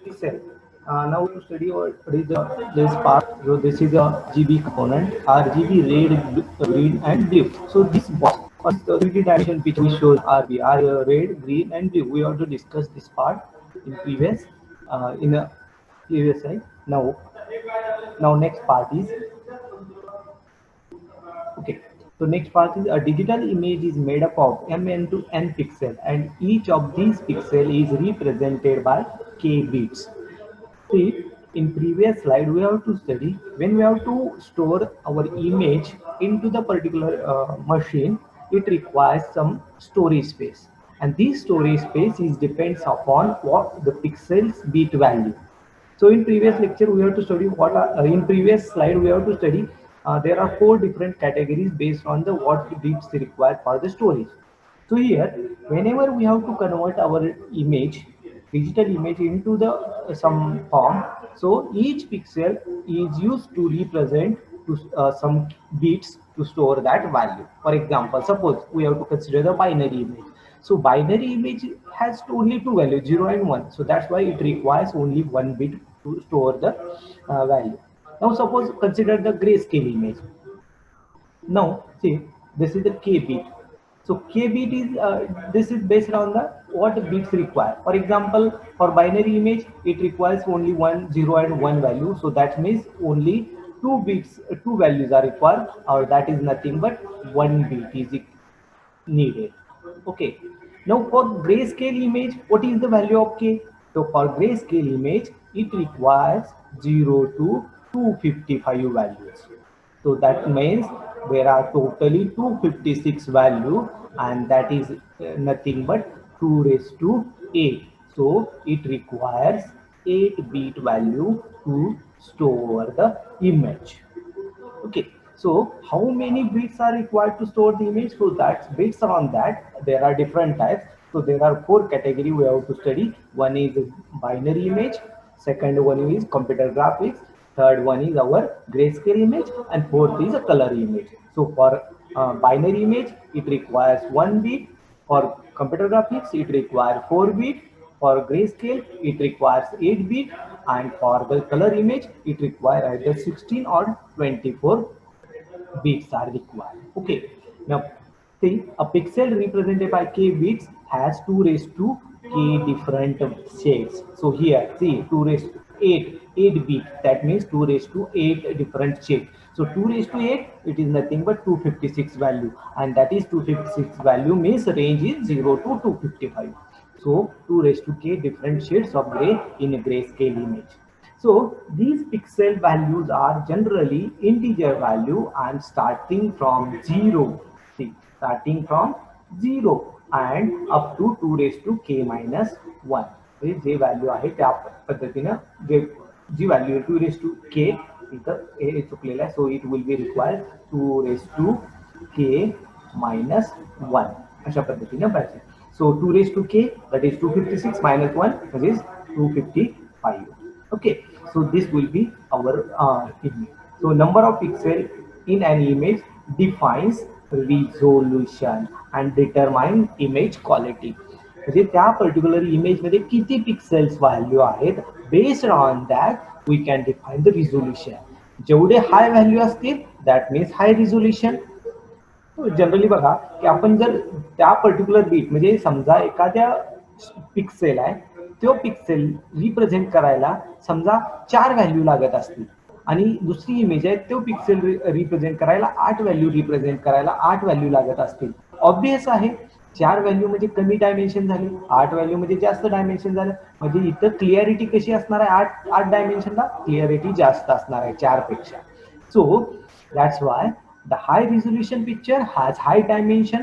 pixel. Now to study what is this part. So this is a GB component, RGB, red, green, and blue. So this box or the 3D dimension which we shows RB, red, green, and blue. We have to discuss this part in previous slide. Now next part is okay. So next part is a digital image is made up of mn to n pixel, and each of these pixel is represented by k bits. See, in previous slide, we have to study when we have to store our image into the particular machine, it requires some storage space. And this storage space is depends upon what the pixels bit value. So in previous lecture, we have to study what are, in previous slide, we have to study there are four different categories based on the what bits required for the storage. So here, whenever we have to convert our image, digital image into the some form, so each pixel is used to represent to some bits to store that value. For example, suppose we have to consider the binary image. So binary image has only two values, 0 and 1. So that's why it requires only one bit to store the value. Now suppose consider the grayscale image. Now, see, this is the k bit. So k bit is this is based on the what bits require. For example, for binary image, it requires only 1, 0, and 1 value. So that means only two bits, two values are required, or that is nothing but one bit is needed. Okay. Now for grayscale image, what is the value of k? So for grayscale image, it requires 0 to 255 values. So that means there are totally 256 value, and that is nothing but 2 raised to 8. So it requires 8 bit value to store the image. Okay, so how many bits are required to store the image? So that's based on that there are different types. So there are four category we have to study. One is binary image, second one is computer graphics, third one is our grayscale image, and fourth is a color image. So for binary image, it requires 1 bit. For computer graphics, it requires 4 bit. For grayscale, it requires 8 bit, and for the color image, it requires either 16 or 24 bits are required. Okay. Now, see, a pixel represented by k bits has 2 raised to k different shades. So here, see, 2 raised to 8 bit. That means 2 raised to 8 different shades. So 2 raised to 8, it is nothing but 256 value, and that is 256 value means range is 0 to 255. So 2 raised to k different shades of gray in a grayscale image. So these pixel values are generally integer value and starting from 0. See, starting from 0 and up to 2 raised to k minus 1. हे जे value आहे त्या पद्धतीनं जे जी value 2 raised to k इथं हे चुकलेलं आहे. So it will be required 2 raised to k minus 1 अशा पद्धतीनं पाहिजे. So 2 raised to k, that is 256 minus 1, that is 255. Okay, so this will be our image. So number of pixel in an image defines resolution and determine image quality. म्हणजे त्या particular image मध्ये किती pixels value आहेत, based on that we can define the resolution. जेवढे high value असतील that means high resolution. Generally बघा की आपण जर त्या पर्टिक्युलर बीट म्हणजे समजा एखाद्या पिक्सेल आहे, तो पिक्सेल रिप्रेझेंट करायला समजा 4 व्हॅल्यू लागत असतील, आणि दुसरी इमेज आहे तो पिक्सेल रिप्रेझेंट करायला 8 व्हॅल्यू रिप्रेझेंट करायला 8 व्हॅल्यू लागत असतील. ऑब्वियस आहे 4 व्हॅल्यू म्हणजे कमी डायमेन्शन झाली, 8 व्हॅल्यू म्हणजे जास्त डायमेन्शन झालं. म्हणजे इथं क्लिअरिटी कशी असणार आहे, 8 डायमेन्शनला क्लिअरिटी जास्त असणार आहे 4 पेक्षा. So that's why the high resolution picture has high dimension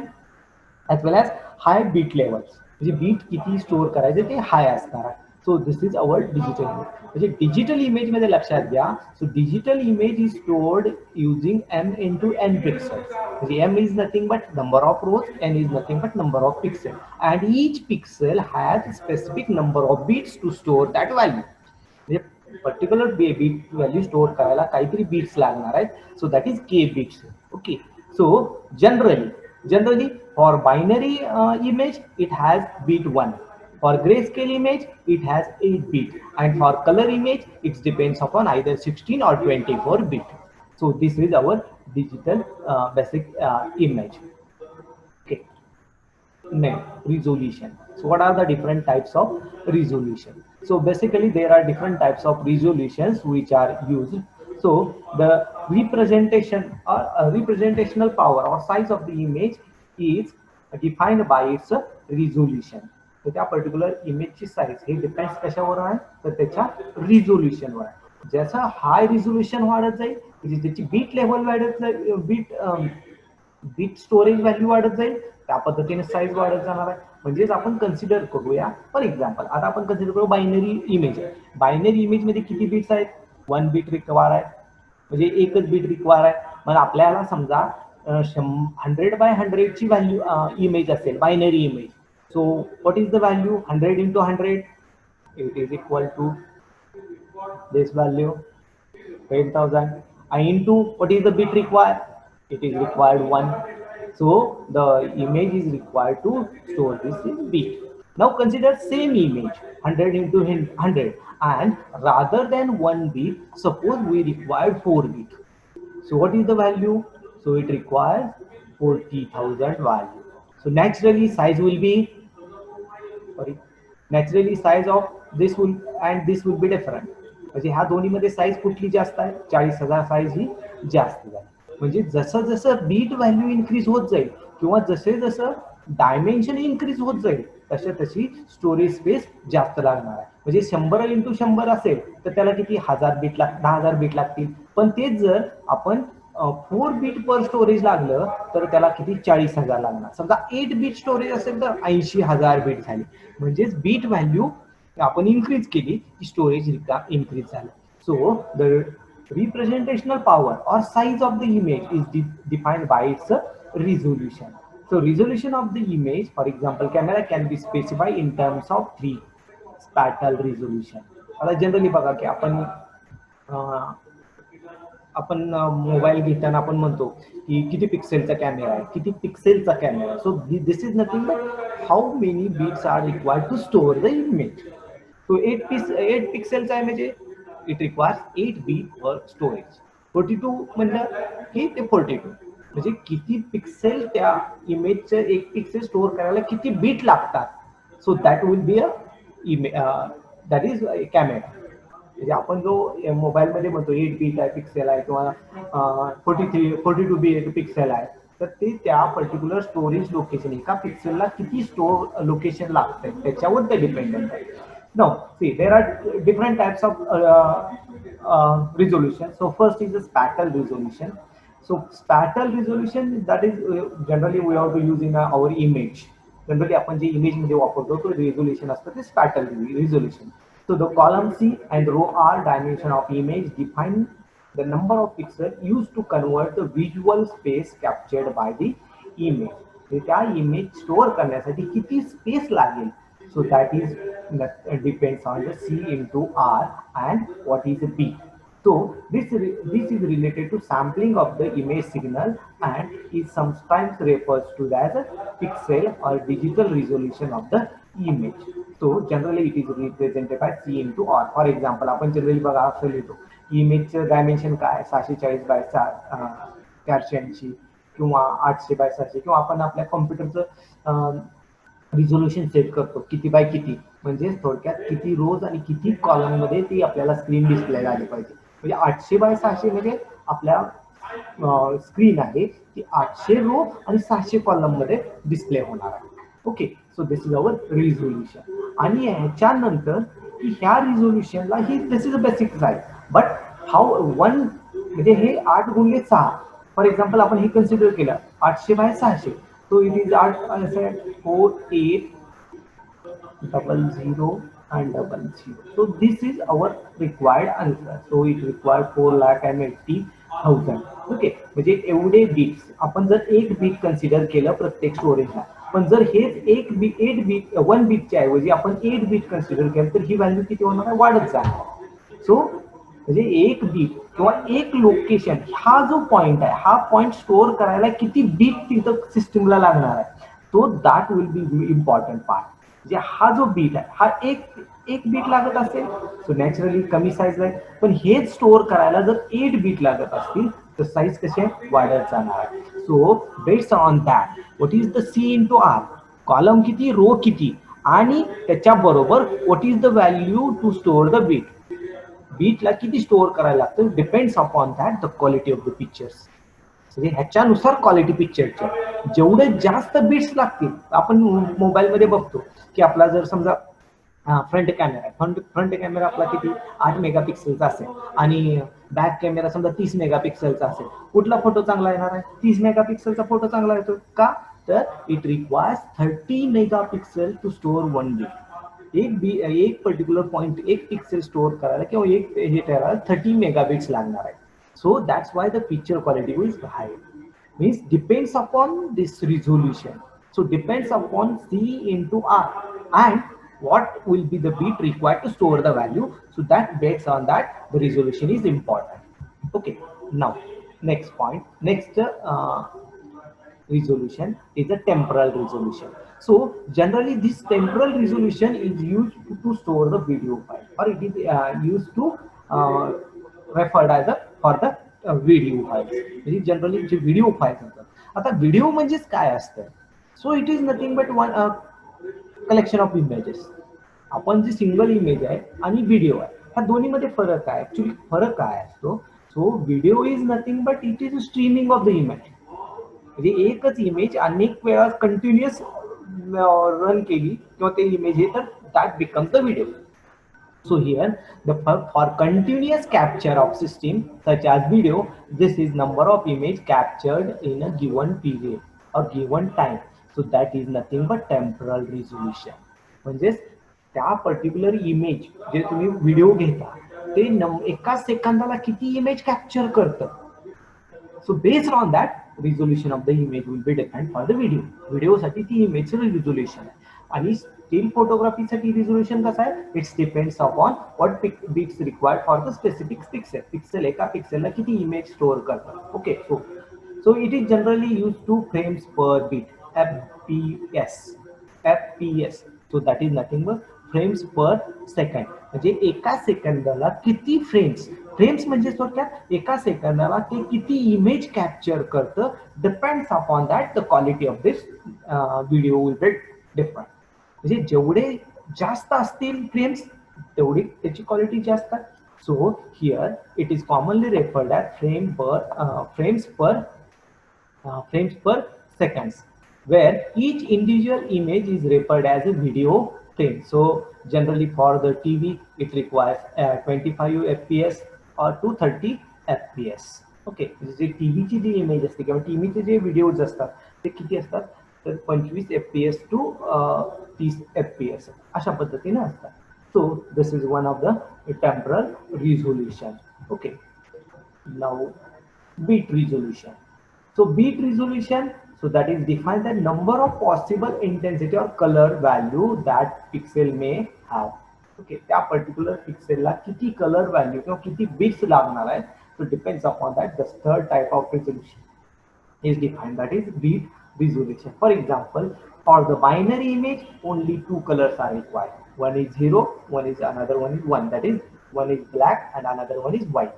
as well as high bit levels. म्हणजे बीट किती स्टोअर करायचे ते हाय असणार आहे. So this is our digital image. म्हणजे डिजिटल इमेज मध्ये लक्षात घ्या, so digital image is stored using m into n pixels. म्हणजे m is nothing but number of rows, n is nothing but number of pixels, and each pixel has specific number of bits to store that value. म्हणजे particular bit value store करायला काहीतरी bits लागणार आहेत. So that is k bits. Okay, so generally for binary image it has bit 1, For grayscale image, it has 8 bit, and for color image, it depends upon either 16 or 24 bit. So this is our digital basic image. Okay. Next, resolution. So what are the different types of resolution? So basically there are different types of resolutions which are used. So the representation or representational power or size of the image is defined by its resolution. तर त्या particular इमेजची size हे depends कशावर आहे तर त्याच्या रिझोल्युशनवर आहे. जसं high resolution वाढत जाईल म्हणजे त्याची बीट लेवल वाढत जाईल, बीट स्टोरेज व्हॅल्यू वाढत जाईल, त्या पद्धतीने साईज वाढत जाणार आहे. म्हणजेच आपण कन्सिडर करूया फॉर एक्झाम्पल, आता आपण कन्सिडर करू बायनरी इमेज. बायनरी इमेज मध्ये किती बीट्स आहेत? 1 बीट रिक्वायर आहे, म्हणजे एकच बीट रिक्वायर आहे. मग आपल्याला समजा 100/100 ची व्हॅल्यू इमेज असेल, binary image. So what is the value? 100 into 100, it is equal to this value 10,000. And into what is the bit required? It is required 1. So the image is required to store this in bit. Now consider same image 100 into 100, and rather than 1 bit, suppose we require 4 bit. So what is the value? So it requires 40,000 value. So naturally size will be, naturally size of this will and this will be different. म्हणजे ह्या दोन्हीमध्ये size कुठली जास्त आहे? 40,000 size ही जास्त झाली. म्हणजे जसं जसं बीट व्हॅल्यू इन्क्रीज होत जाईल किंवा जसे जसं डायमेन्शन इन्क्रीज होत जाईल तशी तशी स्टोरेज स्पेस जास्त लागणार आहे. म्हणजे 100 into 100 असेल तर त्याला किती 1000 बीट 10,000 बीट लागतील. पण तेच जर आपण 4 बीट पर स्टोरेज लागलं तर त्याला किती 40,000 लागणार. समजा 8 बीट स्टोरेज असेल तर 80,000 बीट झाली. म्हणजेच बीट व्हॅल्यू आपण इन्क्रीज केली की स्टोरेज इन्क्रीज झालं. So the representational power or size of the image is defined by its resolution. So resolution of the image, for example, camera can be specified in terms of 3 spatial resolution. आता generally बघा की आपण mobile घेताना आपण म्हणतो की किती पिक्सेलचा कॅमेरा आहे, किती पिक्सेलचा कॅमेरा आहे. So this is nothing but how many bits are required to store the image. So 8 पिक्सेलचा आहे म्हणजे it requires 8 bit per storage. 42 म्हणलं की ते 42 म्हणजे किती पिक्सेल त्या इमेजचं एक पिक्सेल स्टोअर करायला किती बीट लागतात. So that will be that is camera. म्हणजे आपण जो मोबाईलमध्ये म्हणतो 8 बीट आहे पिक्सेल आहे किंवा 42 बीट पिक्सेल आहे, तर ते त्या पर्टिक्युलर स्टोरेज लोकेशन एका पिक्सेलला किती स्टोर लोकेशन लागतंय त्याच्यावर ते डिपेंडेंट आहे. Now, see, there are different types of resolution. So first is the spatial resolution. So spatial resolution, that is generally we have to use in our image. Generally, आपण जे image मध्ये वापरतो तो resolution असतं ते spatial resolution. So the column C and row R dimension of image define the number of pixels used to convert the visual space captured by the image. त्या image store करण्यासाठी किती space लागेल. So that is depends on the C into R and what is the B. So this is related to sampling of the image signal and is sometimes refers to as a pixel or digital resolution of the image. So generally it is represented by C into R. For example, आपण generally बघा असं लिहितो इमेजचं dimension काय 640x480 किंवा 800x700 किंवा आपण आपल्या कॉम्प्युटरचं resolution set करतो किती बाय किती, म्हणजे थोडक्यात किती रोज आणि किती कॉलम मध्ये ती आपल्याला स्क्रीन डिस्प्ले झाली पाहिजे. म्हणजे 800x600 म्हणजे आपल्या स्क्रीन आहे ती 800 रो आणि 600 कॉलम मध्ये डिस्प्ले होणार आहे. Okay, so this is our resolution. आणि ह्याच्यानंतर ह्या रिझोल्युशनला ही this is a basic size, but how 1 म्हणजे हे 8 गुणिले 6 फॉर एक्झाम्पल आपण हे कन्सिडर केलं 800x600. So it is 4800 and 00. So this is our required answer. So it required 4,80,000. Okay, म्हणजे एवढे बीट्स आपण जर एक बीट कन्सिडर केलं प्रत्येक स्टोरेजला, पण जर हेच 1 बीटच्या ऐवजी आपण 8 बीट कन्सिडर केलं तर ही व्हॅल्यू किती होणार आहे? वाढत जाणार. सो म्हणजे एक बीट किंवा एक लोकेशन हा जो पॉइंट आहे हा पॉइंट स्टोअर करायला किती बीट तिथं सिस्टमला लागणार आहे, तो that will be important part. म्हणजे हा जो बीट आहे हा एक एक बीट लागत असेल सो नॅचरली कमी साईज आहे, पण हेच स्टोअर करायला जर 8 बीट लागत असतील तर साईज कसे वाढत जाणार आहे. So based on that what is the C into R, column किती रो किती आणि त्याच्याबरोबर what is the value to store the bit. बीटला किती स्टोअर करायला लागतं depends upon that the quality of the pictures. म्हणजे ह्याच्यानुसार क्वालिटी पिक्चरची जेवढे जास्त बीट्स लागतील, आपण मोबाईलमध्ये बघतो की आपला जर समजा फ्रंट कॅमेरा फ्रंट कॅमेरा आपला किती 8 मेगापिक्सेलचा असेल आणि बॅक कॅमेरा समजा 30 मेगापिक्सेलचा असेल, कुठला फोटो चांगला येणार आहे? 30 मेगापिक्सेलचा फोटो चांगला येतो का? तर it requires 30 megapixel to store one bit. एक पर्टिक्युलर पॉइंट एक पिक्सेल स्टोअर करायला किंवा एक हे करायला 30 मेगाबिट्स लागणार आहे. So that's why the picture quality is high. Means depends upon this resolution. So depends upon C into R and what will be the bit required to store the value. So that based on that the resolution is important. Okay. Now next point. Next resolution is a temporal resolution. So generally this temporal resolution is used to store the video file or it is used to referred as a for the video files. म्हणजे generally जे video files असतात. आता video म्हणजेच काय असतं? सो it is nothing but one collection of images. आपण जे single image आहे आणि video आहे ह्या दोन्हीमध्ये फरक आहे. ऍक्च्युली फरक काय असतो? So video is nothing but it is streaming of the image. म्हणजे एकच इमेज अनेक वेळा कंटिन्युअस रन केली किंवा ते इमेज आहे तर that becomes the video. So here for continuous capture of system such as video, this is number of image captured in a given period or given time. So that is nothing but temporal resolution. म्हणजेच त्या particular image जे तुम्ही video घेता ते एका सेकंदाला किती image capture करतं. So based on that, resolution of the image will be different for the video. Video साठी ती इमेज रिझोल्युशन आहे आणि स्टील फोटोग्राफीसाठी रिझोल्युशन कसं आहे? It's depends upon what bits required for the specific pixel. Pixel एका पिक्सेलला किती इमेज स्टोअर करतात. Okay. So it is generally use to frames per bit, FPS. FPS. So that is nothing but frames per second. म्हणजे एका सेकंदाला किती frames, frames म्हणजे थोडक्यात एका सेकंदाला ते किती इमेज कॅप्चर करतं depends upon that the quality of this video will be different. म्हणजे जेवढे जास्त असतील फ्रेम्स तेवढी त्याची क्वालिटी जास्त. So here it is commonly referred at frames per seconds, where each individual image is referred as a video frame. So generally for the TV, it requires 25 FPS or 230 FPS. Okay. जे टीव्हीची जी image असते किंवा टीव्हीचे जे videos असतात ते किती असतात तर 25 FPS टू 30 FPS अशा पद्धतीने असतात. सो this is one of the temporal resolution. Okay. Now beat resolution. So beat resolution, so that is define the number of possible intensity or color value that pixel may have. Okay, त्या particular पिक्सेलला किती colour value किंवा किती bits लागणार आहे. So depends upon that. The third type of resolution is defined, that is beat resolution. For example, for the binary image, only two colors are required. One is 0, another one is 1. That is, one is black and another one is white.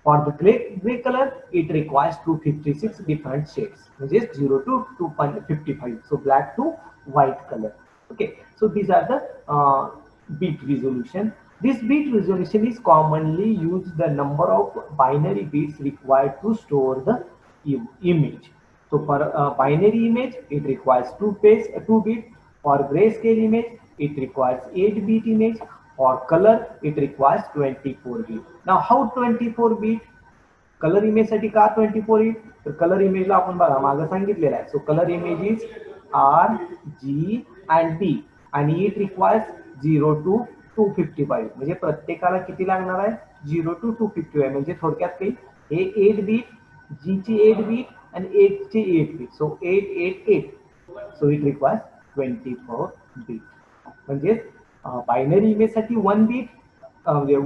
For the gray color, it requires 256 different shades, which is 0 to 255. So black to white color. Okay. So these are the bit resolution. This bit resolution is commonly used the number of binary bits required to store the image. So for a binary image, it requires 2 bit. For grayscale image, it requires 8 bit image. For color, it requires 24 bit. Now how 24 bit? Colour image साठी का 24 bit? तर colour इमेजला आपण बघा मागे सांगितलेलं आहे. सो colour image is RGB आणि it requires 0 to 255. म्हणजे प्रत्येकाला किती लागणार आहे? 0 to 255. म्हणजे थोडक्यात काही हे 8 बीट, G ची 8 बीट आणि 8 ची 8 bit. So 888. So it requires 24 bit. म्हणजे बायनरी इमेज साठी 1 बीट म्हणजे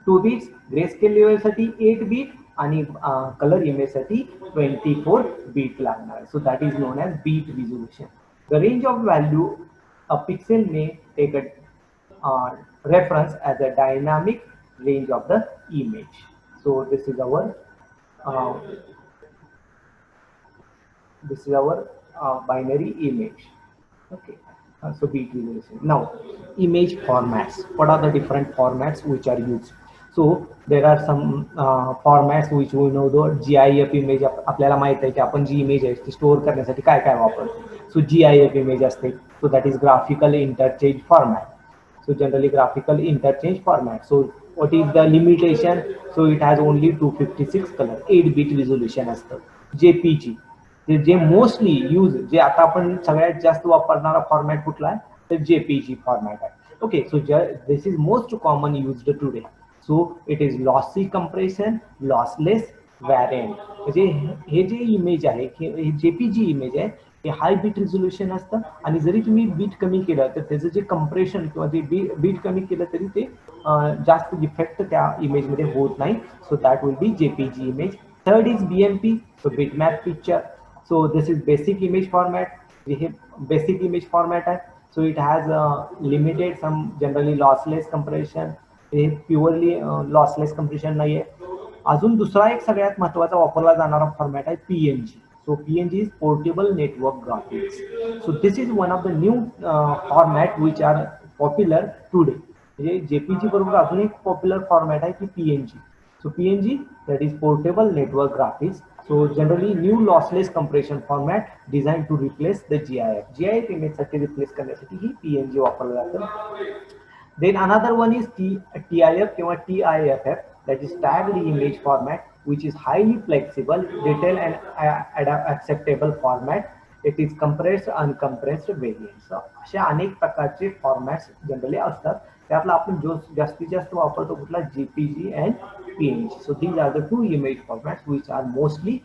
2 बीट्स, ग्रेस्केल लेवल साठी 8 बीट आणि कलर इमेज साठी 24 बीट लागणार. So that is known as bit resolution. The range of value A pixel may take a reference as a dynamic range of the image. So uh, this is our binary image. Okay. So bit resolution. Now, image formats. What are the different formats which are used? So there are some formats which we know. The GIF image आपल्याला माहित आहे की आपण जी image आहे ती store करण्यासाठी काय काय वापरतो. So GIF image असते. So that is graphical interchange format. So generally graphical interchange format. So what is the limitation? So it has only 256 color, 8-bit resolution असतं. JPG जे मोस्टली यूज जे आता आपण सगळ्यात जास्त वापरणारा फॉर्मॅट कुठला आहे तर जेपीजी फॉर्मॅट आहे. Okay, so this is most common used today. So it is lossy compression, lossless variant. म्हणजे हे जे इमेज आहे हे जेपीजी इमेज आहे हे हाय बीट रिझोल्युशन असतं आणि जरी तुम्ही बीट कमी केलं तर त्याचं जे कंप्रेशन किंवा जे बीट कमी केलं तरी ते जास्त इफेक्ट त्या इमेजमध्ये होत नाही. So that will be JPG image. Third is BMP, so bitmap picture. So this is basic image format. We have basic image format है. So it has limited some generally lossless compression. Hey purely lossless compression नाही आहे. अजून दुसरा एक सगळ्यात महत्त्वाचा वापरला जाणारा फॉर्मॅट आहे PNG. So PNG is portable network graphics. So this is one of the new format which are popular today. म्हणजे जेपीजी बरोबर अजून एक पॉप्युलर फॉर्मॅट आहे की PNG. So PNG, that is portable network graphics. So generally new lossless compression format designed to replace the GIF. GIF image साठी replace करण्यासाठी ही PNG वापरलं जातं. Then another one is TIF किंवा TIFF, that is tagged image format, which is highly flexible, detailed and acceptable format. It is compressed, uncompressed variants. So अशा अनेक प्रकारचे formats generally असतात. त्यातला आपण जो जास्तीत जास्त वापरतो कुठला JPG and PNG. So these are the two image formats which are mostly